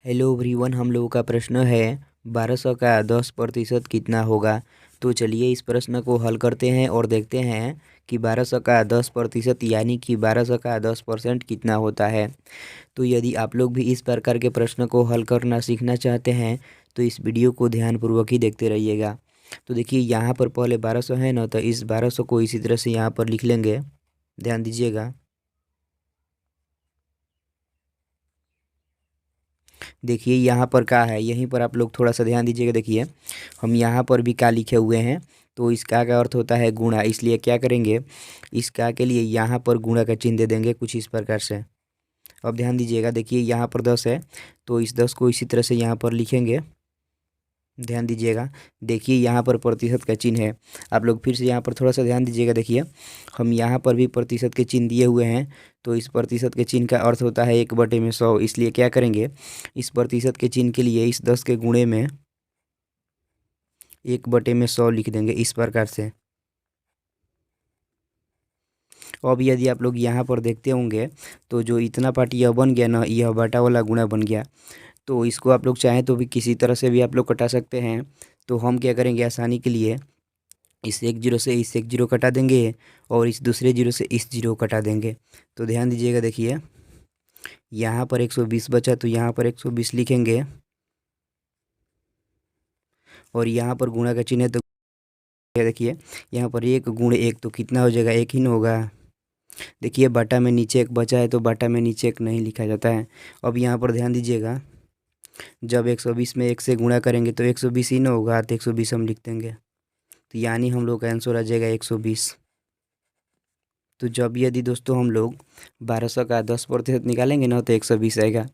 Hello everyone, हम लोगों का प्रश्न है 1200 का 10% कितना होगा। तो चलिए इस प्रश्न को हल करते हैं और देखते हैं कि 1200 का 10% यानी कि 1200 का 10% कितना होता है। तो यदि आप लोग भी इस प्रकार के प्रश्न को हल करना सीखना चाहते हैं तो इस वीडियो को ध्यानपूर्वक ही देखते रहिएगा। तो देखिए यहाँ पर पहले 1200 है ना, तो इस 1200 को इसी तरह से यहाँ पर लिख लेंगे। ध्यान दीजिएगा। देखिए यहाँ पर क्या है, यहीं पर आप लोग थोड़ा सा ध्यान दीजिएगा। देखिए हम यहाँ पर भी क्या लिखे हुए हैं, तो इसका का अर्थ होता है गुणा, इसलिए क्या करेंगे, इसका के लिए यहाँ पर गुणा का चिन्ह दे देंगे कुछ इस प्रकार से। अब ध्यान दीजिएगा, देखिए यहाँ पर 10 है तो इस 10 को इसी तरह से यहाँ पर लिखेंगे। ध्यान दीजिएगा, देखिए यहाँ पर प्रतिशत का चिन्ह है। आप लोग फिर से यहाँ पर थोड़ा सा ध्यान दीजिएगा। देखिए हम यहाँ पर भी प्रतिशत के चिन्ह दिए हुए हैं, तो इस प्रतिशत के चिन्ह का अर्थ होता है 1/100। इसलिए क्या करेंगे, इस प्रतिशत के चिन्ह के लिए इस 10 के गुणे में 1/100 लिख देंगे इस प्रकार से। अब यदि आप लोग यहाँ पर देखते होंगे तो जो इतना पार्ट यह बन गया ना, यह बटा वाला गुणा बन गया। तो इसको आप लोग चाहें तो भी किसी तरह से भी आप लोग कटा सकते हैं। तो हम क्या करेंगे, आसानी के लिए इस एक जीरो से इस एक जीरो कटा देंगे और इस दूसरे जीरो से इस जीरो कटा देंगे। तो ध्यान दीजिएगा, देखिए यहाँ पर 120 बचा तो यहाँ पर 120 लिखेंगे और यहाँ पर गुणा का चिन्ह है तो देखिए यहाँ पर 1 × 1 तो कितना हो जाएगा, 1 ही न होगा। देखिए बाटा में नीचे एक बचा है तो बाटा में नीचे एक नहीं लिखा जाता है। अब यहाँ पर ध्यान दीजिएगा, जब 120 में 1 से गुणा करेंगे तो 120 ही न होगा, तो 120 हम लिख देंगे। तो यानी हम लोग का आंसर आ जाएगा 120। तो जब यदि दोस्तों हम लोग 1200 का 10% निकालेंगे ना तो 120 आएगा।